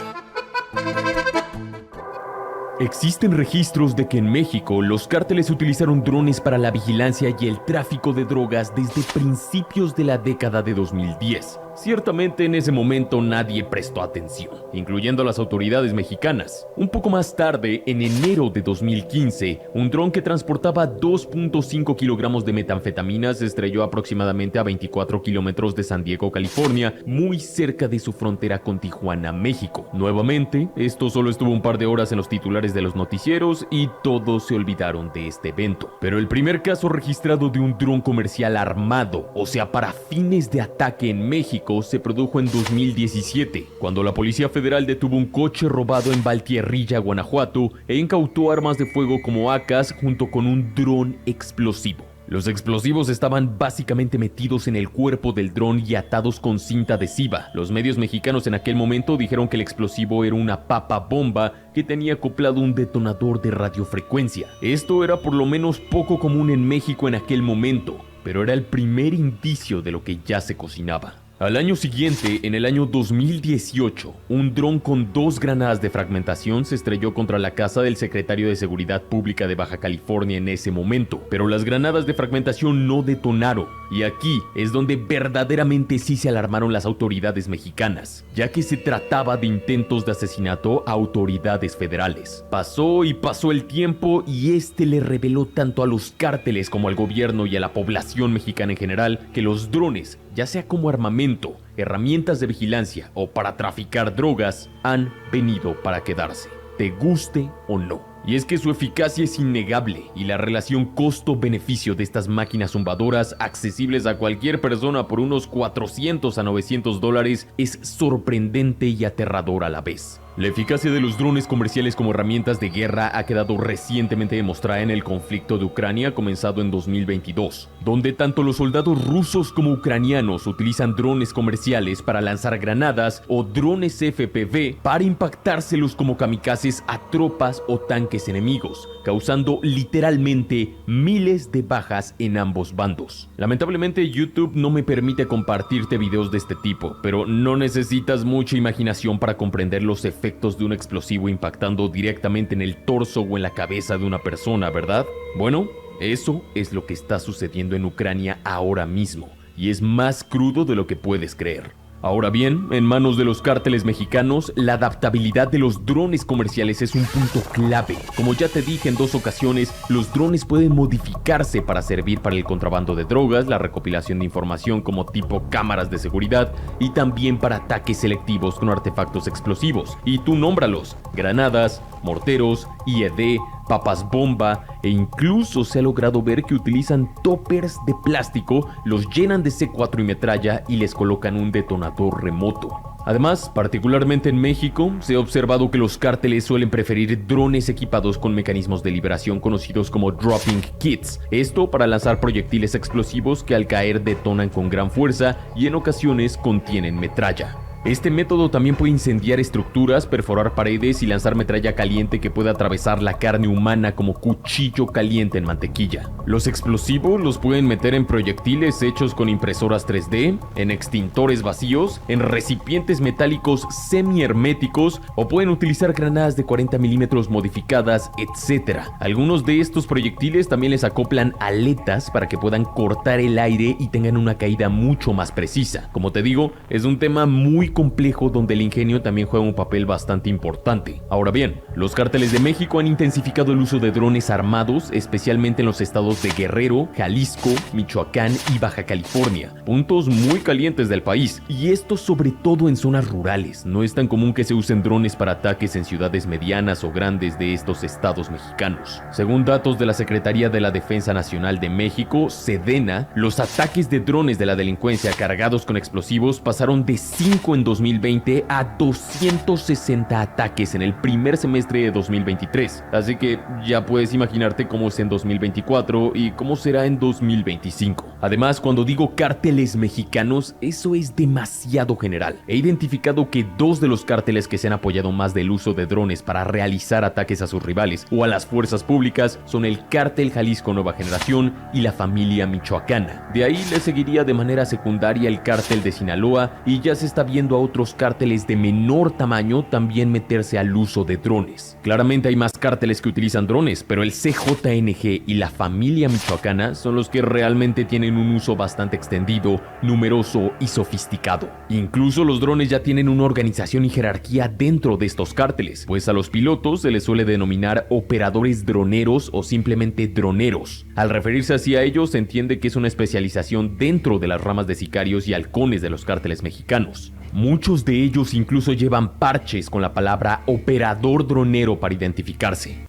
Existen registros de que en México los cárteles utilizaron drones para la vigilancia y el tráfico de drogas desde principios de la década de 2010. Ciertamente en ese momento nadie prestó atención, incluyendo las autoridades mexicanas. Un poco más tarde, en enero de 2015, un dron que transportaba 2.5 kilogramos de metanfetamina se estrelló aproximadamente a 24 kilómetros de San Diego, California, muy cerca de su frontera con Tijuana, México. Nuevamente, esto solo estuvo un par de horas en los titulares de los noticieros y todos se olvidaron de este evento. Pero el primer caso registrado de un dron comercial armado, o sea, para fines de ataque en México, se produjo en 2017, cuando la Policía Federal detuvo un coche robado en Valtierrilla, Guanajuato, e incautó armas de fuego como AKs junto con un dron explosivo. Los explosivos estaban básicamente metidos en el cuerpo del dron y atados con cinta adhesiva. Los medios mexicanos en aquel momento dijeron que el explosivo era una papa bomba que tenía acoplado un detonador de radiofrecuencia. Esto era por lo menos poco común en México en aquel momento, pero era el primer indicio de lo que ya se cocinaba. Al año siguiente, en el año 2018, un dron con 2 granadas de fragmentación se estrelló contra la casa del secretario de Seguridad Pública de Baja California en ese momento, pero las granadas de fragmentación no detonaron, y aquí es donde verdaderamente sí se alarmaron las autoridades mexicanas, ya que se trataba de intentos de asesinato a autoridades federales. Pasó y pasó el tiempo y este le reveló tanto a los cárteles como al gobierno y a la población mexicana en general que los drones, ya sea como armamento, herramientas de vigilancia o para traficar drogas, han venido para quedarse, te guste o no. Y es que su eficacia es innegable y la relación costo-beneficio de estas máquinas zumbadoras accesibles a cualquier persona por unos $400 a $900 es sorprendente y aterradora a la vez. La eficacia de los drones comerciales como herramientas de guerra ha quedado recientemente demostrada en el conflicto de Ucrania comenzado en 2022, donde tanto los soldados rusos como ucranianos utilizan drones comerciales para lanzar granadas o drones FPV para impactárselos como kamikazes a tropas o tanques enemigos, causando literalmente miles de bajas en ambos bandos. Lamentablemente YouTube no me permite compartirte videos de este tipo, pero no necesitas mucha imaginación para comprender los efectos de un explosivo impactando directamente en el torso o en la cabeza de una persona, ¿verdad? Bueno, eso es lo que está sucediendo en Ucrania ahora mismo, y es más crudo de lo que puedes creer. Ahora bien, en manos de los cárteles mexicanos, la adaptabilidad de los drones comerciales es un punto clave. Como ya te dije en 2 ocasiones, los drones pueden modificarse para servir para el contrabando de drogas, la recopilación de información como tipo cámaras de seguridad y también para ataques selectivos con artefactos explosivos. Y tú nómbralos: granadas, morteros, IED, papas bomba, e incluso se ha logrado ver que utilizan toppers de plástico, los llenan de C4 y metralla y les colocan un detonador remoto. Además, particularmente en México, se ha observado que los cárteles suelen preferir drones equipados con mecanismos de liberación conocidos como dropping kits. Esto para lanzar proyectiles explosivos que al caer detonan con gran fuerza y en ocasiones contienen metralla. Este método también puede incendiar estructuras, perforar paredes y lanzar metralla caliente que puede atravesar la carne humana como cuchillo caliente en mantequilla. Los explosivos los pueden meter en proyectiles hechos con impresoras 3D, en extintores vacíos, en recipientes metálicos semi-herméticos o pueden utilizar granadas de 40 milímetros modificadas, etc. Algunos de estos proyectiles también les acoplan aletas para que puedan cortar el aire y tengan una caída mucho más precisa. Como te digo, es un tema muy complejo donde el ingenio también juega un papel bastante importante. Ahora bien, los cárteles de México han intensificado el uso de drones armados, especialmente en los estados de Guerrero, Jalisco, Michoacán y Baja California, puntos muy calientes del país, y esto sobre todo en zonas rurales. No es tan común que se usen drones para ataques en ciudades medianas o grandes de estos estados mexicanos. Según datos de la Secretaría de la Defensa Nacional de México, Sedena, los ataques de drones de la delincuencia cargados con explosivos pasaron de 5 en 2020 a 260 ataques en el primer semestre de 2023. Así que ya puedes imaginarte cómo es en 2024 y cómo será en 2025. Además, cuando digo cárteles mexicanos, eso es demasiado general. He identificado que 2 de los cárteles que se han apoyado más del uso de drones para realizar ataques a sus rivales o a las fuerzas públicas son el Cártel Jalisco Nueva Generación y la Familia Michoacana. De ahí le seguiría de manera secundaria el Cártel de Sinaloa, y ya se está viendo a otros cárteles de menor tamaño también meterse al uso de drones. Claramente hay más cárteles que utilizan drones, pero el CJNG y la Familia Michoacana son los que realmente tienen un uso bastante extendido, numeroso y sofisticado. Incluso los drones ya tienen una organización y jerarquía dentro de estos cárteles, pues a los pilotos se les suele denominar operadores droneros o simplemente droneros. Al referirse así a ellos, se entiende que es una especialización dentro de las ramas de sicarios y halcones de los cárteles mexicanos. Muchos de ellos incluso llevan parches con la palabra operador dronero para identificarse.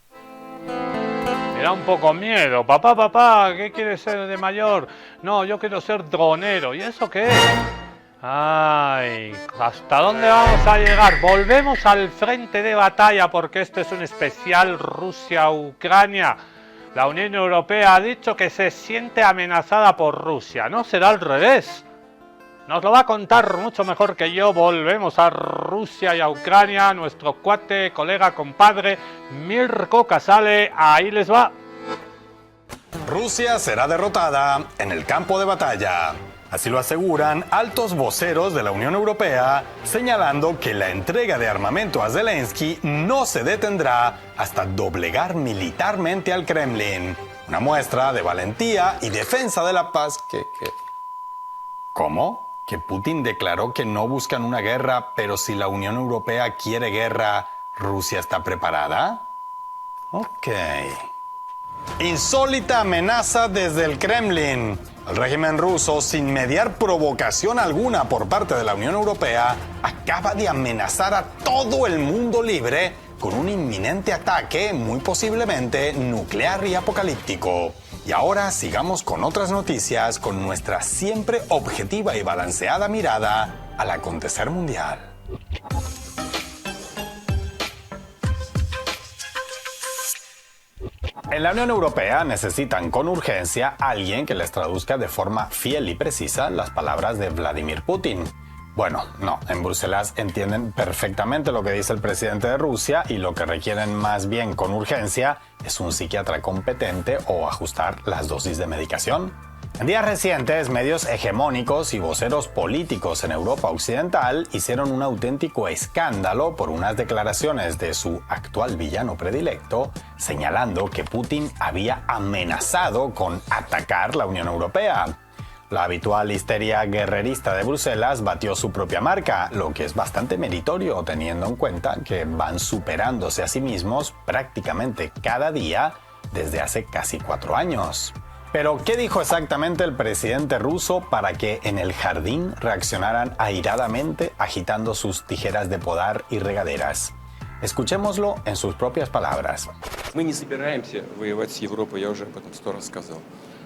Me da un poco miedo. Papá, ¿qué quieres ser de mayor? No, yo quiero ser dronero. ¿Y eso qué es? Ay, ¿hasta dónde vamos a llegar? Volvemos al frente de batalla porque este es un especial Rusia-Ucrania. La Unión Europea ha dicho que se siente amenazada por Rusia. ¿No será al revés? Nos lo va a contar mucho mejor que yo. Volvemos a Rusia y a Ucrania. Nuestro cuate, colega, compadre, Mirko Casale. Ahí les va. Rusia será derrotada en el campo de batalla. Así lo aseguran altos voceros de la Unión Europea, señalando que la entrega de armamento a Zelensky no se detendrá hasta doblegar militarmente al Kremlin. Una muestra de valentía y defensa de la paz ¿Cómo? ¿Que Putin declaró que no buscan una guerra, pero si la Unión Europea quiere guerra, ¿Rusia está preparada? Ok. Insólita amenaza desde el Kremlin. El régimen ruso, sin mediar provocación alguna por parte de la Unión Europea, acaba de amenazar a todo el mundo libre con un inminente ataque, muy posiblemente nuclear y apocalíptico. Y ahora sigamos con otras noticias con nuestra siempre objetiva y balanceada mirada al acontecer mundial. En la Unión Europea necesitan con urgencia a alguien que les traduzca de forma fiel y precisa las palabras de Vladimir Putin. Bueno, no, en Bruselas entienden perfectamente lo que dice el presidente de Rusia y lo que requieren más bien con urgencia es un psiquiatra competente o ajustar las dosis de medicación. En días recientes, medios hegemónicos y voceros políticos en Europa Occidental hicieron un auténtico escándalo por unas declaraciones de su actual villano predilecto, señalando que Putin había amenazado con atacar la Unión Europea. La habitual histeria guerrerista de Bruselas batió su propia marca, lo que es bastante meritorio teniendo en cuenta que van superándose a sí mismos prácticamente cada día desde hace casi 4 años. Pero, ¿qué dijo exactamente el presidente ruso para que en el jardín reaccionaran airadamente agitando sus tijeras de podar y regaderas? Escuchémoslo en sus propias palabras. Мы не собираемся воевать с Европой, я уже об этом 100 раз сказал.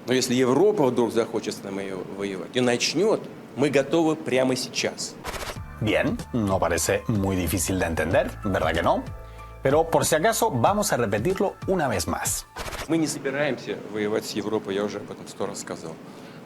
Но если Европа вдруг захочет с нами воевать и начнет, мы готовы прямо сейчас. Bien, no parece muy difícil de entender, ¿verdad que no? Pero por si acaso vamos a repetirlo una vez más. Мы не собираемся воевать с Европой, я уже об этом 100 раз сказал.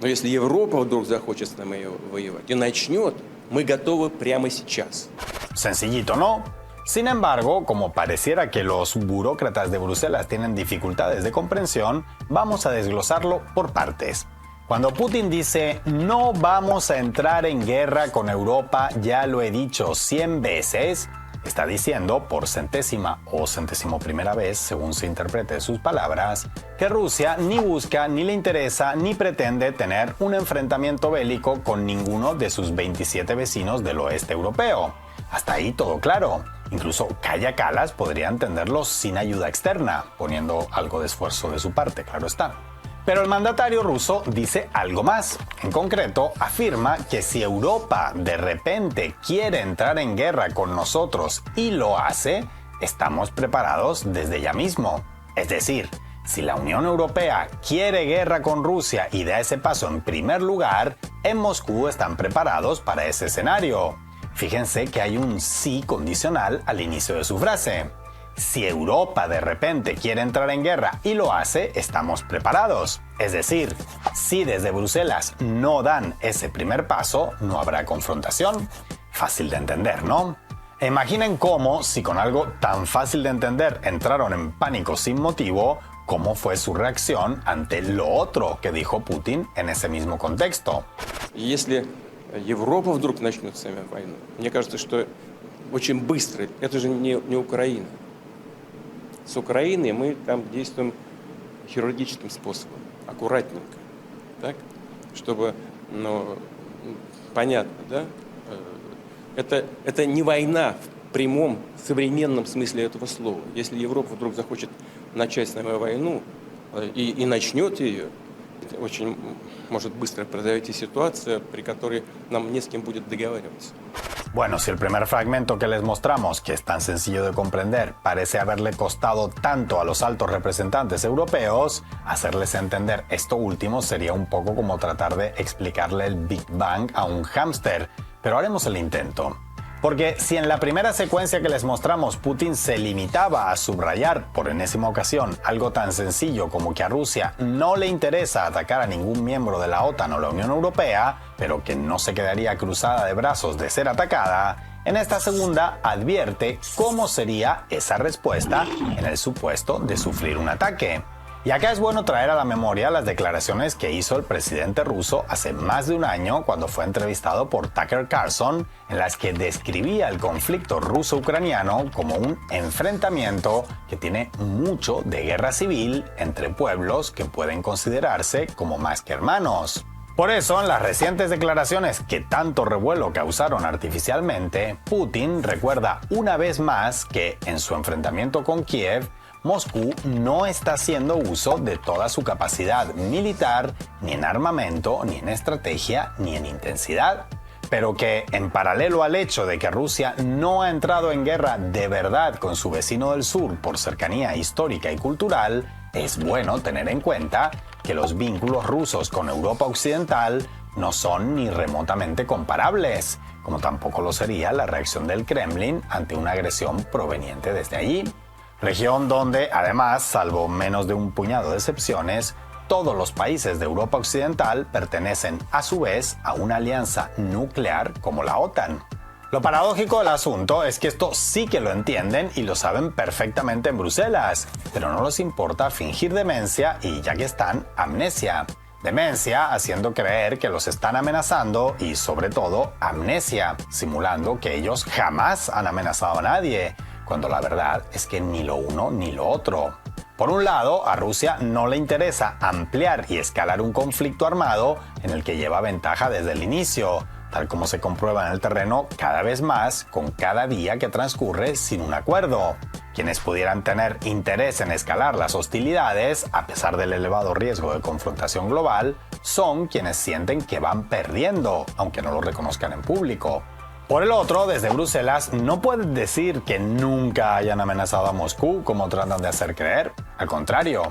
Но если Европа вдруг захочет с нами воевать и начнет, мы готовы прямо сейчас. Sencillito, ¿no? Sin embargo, como pareciera que los burócratas de Bruselas tienen dificultades de comprensión, vamos a desglosarlo por partes. Cuando Putin dice no vamos a entrar en guerra con Europa, ya lo he dicho 100 veces, está diciendo por centésima o centésimo primera vez, según se interprete sus palabras, que Rusia ni busca, ni le interesa, ni pretende tener un enfrentamiento bélico con ninguno de sus 27 vecinos del oeste europeo. Hasta ahí todo claro. Incluso Kaja Kallas podría entenderlo sin ayuda externa, poniendo algo de esfuerzo de su parte, claro está. Pero el mandatario ruso dice algo más. En concreto, afirma que si Europa de repente quiere entrar en guerra con nosotros y lo hace, estamos preparados desde ya mismo. Es decir, si la Unión Europea quiere guerra con Rusia y da ese paso en primer lugar, en Moscú están preparados para ese escenario. Fíjense que hay un sí condicional al inicio de su frase. Si Europa de repente quiere entrar en guerra y lo hace, estamos preparados. Es decir, si desde Bruselas no dan ese primer paso, no habrá confrontación. Fácil de entender, ¿no? Imaginen cómo, si con algo tan fácil de entender entraron en pánico sin motivo, cómo fue su reacción ante lo otro que dijo Putin en ese mismo contexto. Если Европа вдруг начнет с нами войну, мне кажется, что очень быстро, это же не Украина. С Украиной мы там действуем хирургическим способом, аккуратненько, так? Чтобы, понятно, да? Это не война в прямом современном смысле этого слова. Если Европа вдруг захочет начать с нами войну и начнет ее, очень может быстро произойти ситуация, при которой нам не с кем будет договариваться. Bueno, si el primer fragmento que les mostramos, que es tan sencillo de comprender, parece haberle costado tanto a los altos representantes europeos, hacerles entender esto último sería un poco como tratar de explicarle el Big Bang a un hámster, pero haremos el intento. Porque si en la primera secuencia que les mostramos Putin se limitaba a subrayar por enésima ocasión algo tan sencillo como que a Rusia no le interesa atacar a ningún miembro de la OTAN o la Unión Europea, pero que no se quedaría cruzada de brazos de ser atacada, en esta segunda advierte cómo sería esa respuesta en el supuesto de sufrir un ataque. Y acá es bueno traer a la memoria las declaraciones que hizo el presidente ruso hace más de un año cuando fue entrevistado por Tucker Carlson, en las que describía el conflicto ruso-ucraniano como un enfrentamiento que tiene mucho de guerra civil entre pueblos que pueden considerarse como más que hermanos. Por eso, en las recientes declaraciones que tanto revuelo causaron artificialmente, Putin recuerda una vez más que en su enfrentamiento con Kiev, Moscú no está haciendo uso de toda su capacidad militar, ni en armamento, ni en estrategia, ni en intensidad. pero que en paralelo al hecho de que Rusia no ha entrado en guerra de verdad con su vecino del sur por cercanía histórica y cultural, es bueno tener en cuenta que los vínculos rusos con Europa Occidental no son ni remotamente comparables, como tampoco lo sería la reacción del Kremlin ante una agresión proveniente desde allí. Región donde, además, salvo menos de un puñado de excepciones, todos los países de Europa Occidental pertenecen a su vez a una alianza nuclear como la OTAN. Lo paradójico del asunto es que esto sí que lo entienden y lo saben perfectamente en Bruselas, pero no les importa fingir demencia y, ya que están, amnesia. Demencia haciendo creer que los están amenazando y, sobre todo, amnesia, simulando que ellos jamás han amenazado a nadie, cuando la verdad es que ni lo uno ni lo otro. Por un lado, a Rusia no le interesa ampliar y escalar un conflicto armado en el que lleva ventaja desde el inicio, tal como se comprueba en el terreno cada vez más con cada día que transcurre sin un acuerdo. Quienes pudieran tener interés en escalar las hostilidades, a pesar del elevado riesgo de confrontación global, son quienes sienten que van perdiendo, aunque no lo reconozcan en público. Por el otro, desde Bruselas no pueden decir que nunca hayan amenazado a Moscú como tratan de hacer creer. Al contrario.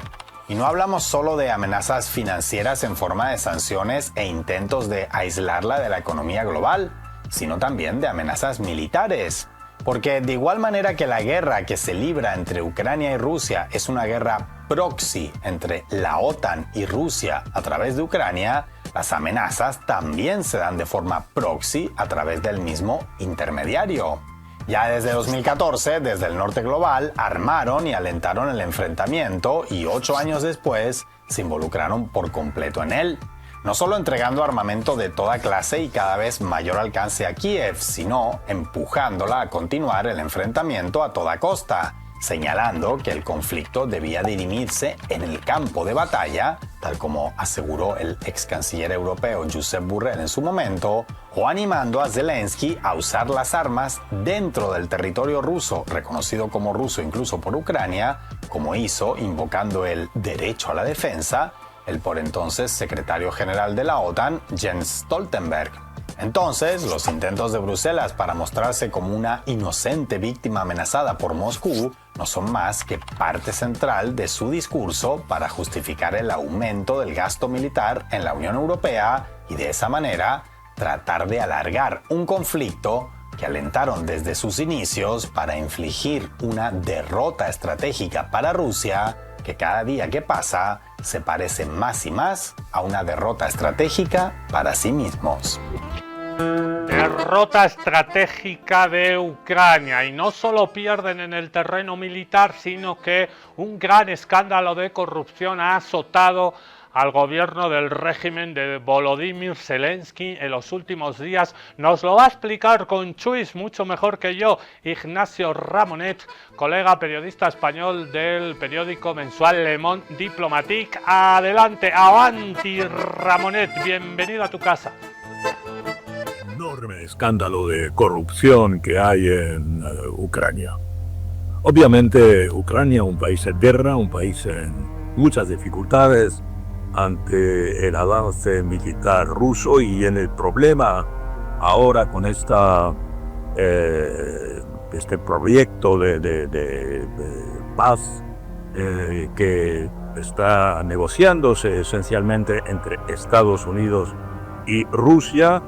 Y no hablamos solo de amenazas financieras en forma de sanciones e intentos de aislarla de la economía global, sino también de amenazas militares. Porque de igual manera que la guerra que se libra entre Ucrania y Rusia es una guerra proxy entre la OTAN y Rusia a través de Ucrania, las amenazas también se dan de forma proxy a través del mismo intermediario. Ya desde 2014, desde el norte global, armaron y alentaron el enfrentamiento y 8 años después se involucraron por completo en él. No solo entregando armamento de toda clase y cada vez mayor alcance a Kiev, sino empujándola a continuar el enfrentamiento a toda costa, señalando que el conflicto debía dirimirse en el campo de batalla, tal como aseguró el ex canciller europeo Josep Borrell en su momento, o animando a Zelensky a usar las armas dentro del territorio ruso, reconocido como ruso incluso por Ucrania, como hizo invocando el derecho a la defensa, el por entonces secretario general de la OTAN, Jens Stoltenberg. Entonces, los intentos de Bruselas para mostrarse como una inocente víctima amenazada por Moscú no son más que parte central de su discurso para justificar el aumento del gasto militar en la Unión Europea y de esa manera tratar de alargar un conflicto que alentaron desde sus inicios para infligir una derrota estratégica para Rusia que cada día que pasa se parece más y más a una derrota estratégica para sí mismos. Derrota estratégica de Ucrania, y no solo pierden en el terreno militar, sino que un gran escándalo de corrupción ha azotado al gobierno del régimen de Volodymyr Zelensky en los últimos días. Nos lo va a explicar con chuis mucho mejor que yo Ignacio Ramonet, colega periodista español del periódico mensual Le Monde Diplomatique. Adelante, avanti Ramonet, bienvenido a tu casa. Enorme escándalo de corrupción que hay en Ucrania. Obviamente Ucrania, un país en guerra, un país en muchas dificultades ante el avance militar ruso, y en el problema ahora con este proyecto de paz que está negociándose esencialmente entre Estados Unidos y Rusia,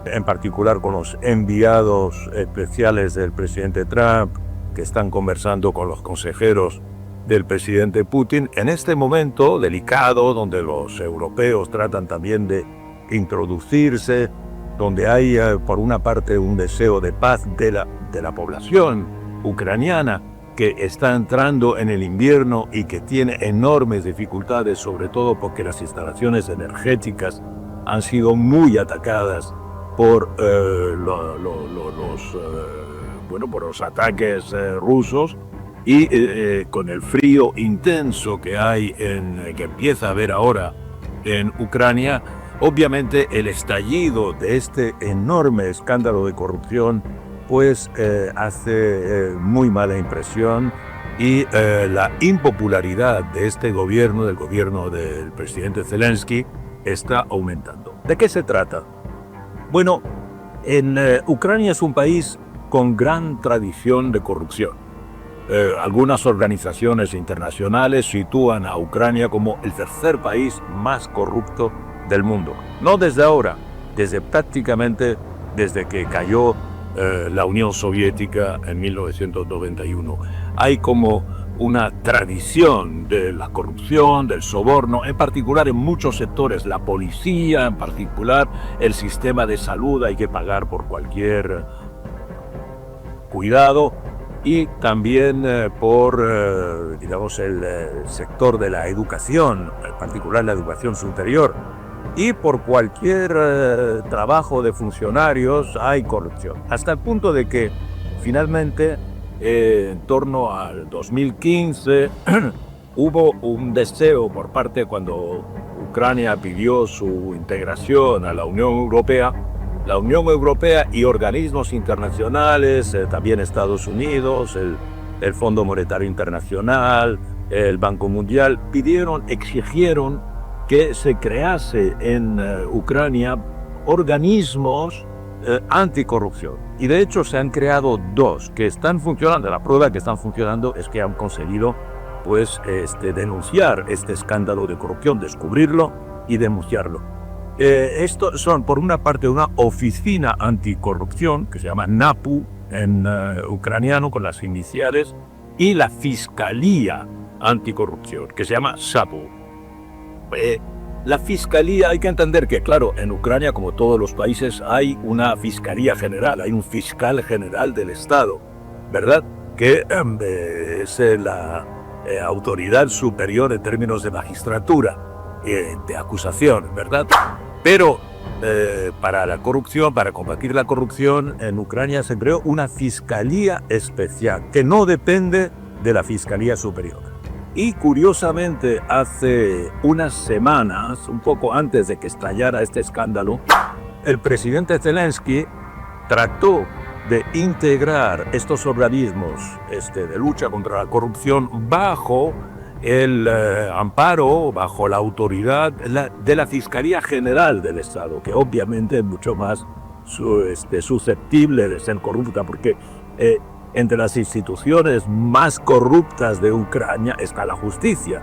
en particular con los enviados especiales del presidente Trump que están conversando con los consejeros del presidente Putin, en este momento delicado donde los europeos tratan también de introducirse, donde hay por una parte un deseo de paz de la población ucraniana que está entrando en el invierno y que tiene enormes dificultades, sobre todo porque las instalaciones energéticas han sido muy atacadas por los ataques rusos, y con el frío intenso que que empieza a haber ahora en Ucrania. Obviamente el estallido de este enorme escándalo de corrupción pues hace muy mala impresión, y la impopularidad de este gobierno, del gobierno del presidente Zelensky, está aumentando. ¿De qué se trata? Bueno, Ucrania es un país con gran tradición de corrupción. Algunas organizaciones internacionales sitúan a Ucrania como el tercer país más corrupto del mundo. No desde ahora, prácticamente desde que cayó la Unión Soviética en 1991. Hay como una tradición de la corrupción, del soborno, en particular en muchos sectores, la policía, en particular el sistema de salud, hay que pagar por cualquier cuidado, y también por, digamos, el sector de la educación, en particular la educación superior, y por cualquier trabajo de funcionarios hay corrupción, hasta el punto de que finalmente en torno al 2015 hubo un deseo por parte, cuando Ucrania pidió su integración a la Unión Europea y organismos internacionales, también Estados Unidos, el Fondo Monetario Internacional, el Banco Mundial, exigieron que se crease en Ucrania organismos anticorrupción. Y de hecho se han creado dos que están funcionando. La prueba de que están funcionando es que han conseguido denunciar este escándalo de corrupción, descubrirlo y denunciarlo. Estos son, por una parte, una oficina anticorrupción que se llama NAPU en ucraniano con las iniciales, y la Fiscalía Anticorrupción que se llama SAPU. La fiscalía, hay que entender que, claro, en Ucrania, como todos los países, hay una fiscalía general, hay un fiscal general del Estado, ¿verdad? Que es la autoridad superior en términos de magistratura, de acusación, ¿verdad? Pero para la corrupción, para combatir la corrupción, en Ucrania se creó una fiscalía especial que no depende de la fiscalía superior. Y curiosamente, hace unas semanas, un poco antes de que estallara este escándalo, el presidente Zelensky trató de integrar estos organismos de lucha contra la corrupción bajo el amparo, bajo la autoridad de la Fiscalía General del Estado, que obviamente es mucho más susceptible de ser corrupta, porque entre las instituciones más corruptas de Ucrania está la justicia.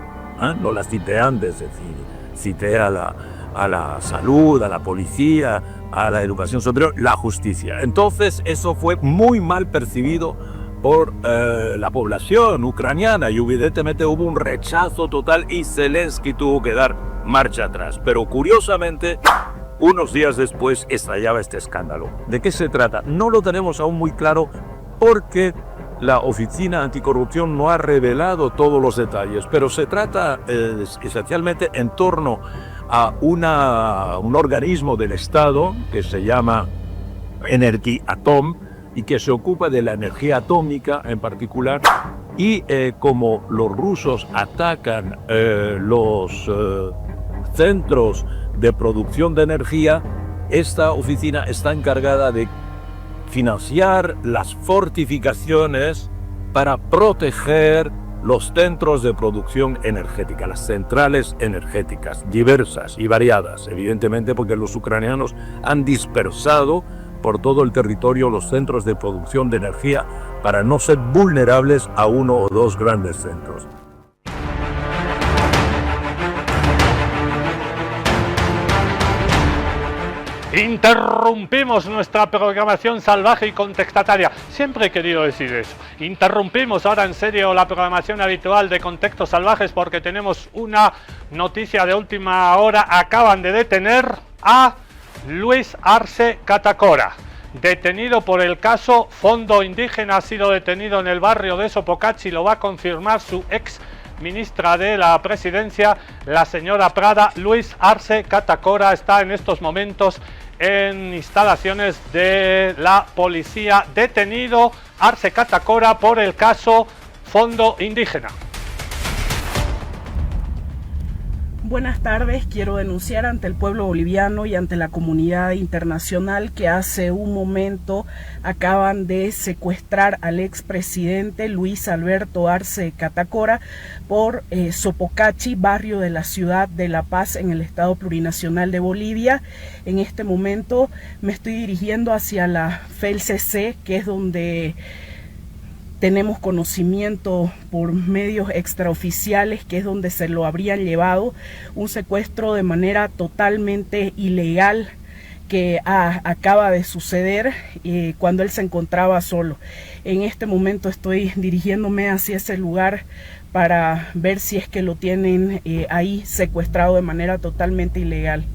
No la cité antes, es decir, cité a la salud, a la policía, a la educación superior, la justicia. Entonces eso fue muy mal percibido por la población ucraniana y evidentemente hubo un rechazo total y Zelensky tuvo que dar marcha atrás. Pero curiosamente, unos días después estallaba este escándalo. ¿De qué se trata? No lo tenemos aún muy claro, porque la Oficina Anticorrupción no ha revelado todos los detalles, pero se trata esencialmente en torno a un organismo del Estado que se llama Energy-Atom y que se ocupa de la energía atómica en particular, y como los rusos atacan los centros de producción de energía, esta oficina está encargada de financiar las fortificaciones para proteger los centros de producción energética, las centrales energéticas, diversas y variadas, evidentemente porque los ucranianos han dispersado por todo el territorio los centros de producción de energía para no ser vulnerables a uno o dos grandes centros. Interrumpimos nuestra programación salvaje y contestataria. Siempre he querido decir eso. Interrumpimos ahora en serio la programación habitual de Contextos Salvajes porque tenemos una noticia de última hora. Acaban de detener a Luis Arce Catacora, detenido por el caso Fondo Indígena. Ha sido detenido en el barrio de Sopocachi, lo va a confirmar su ex ministra de la presidencia, la señora Prada. Luis Arce Catacora está en estos momentos en instalaciones de la policía. Detenido Arce Catacora por el caso Fondo Indígena. Buenas tardes. Quiero denunciar ante el pueblo boliviano y ante la comunidad internacional que hace un momento acaban de secuestrar al expresidente Luis Alberto Arce Catacora por Sopocachi, barrio de la ciudad de La Paz en el Estado Plurinacional de Bolivia. En este momento me estoy dirigiendo hacia la FELCC, que es donde tenemos conocimiento por medios extraoficiales que es donde se lo habrían llevado, un secuestro de manera totalmente ilegal que acaba de suceder cuando él se encontraba solo. En este momento estoy dirigiéndome hacia ese lugar para ver si es que lo tienen ahí secuestrado de manera totalmente ilegal.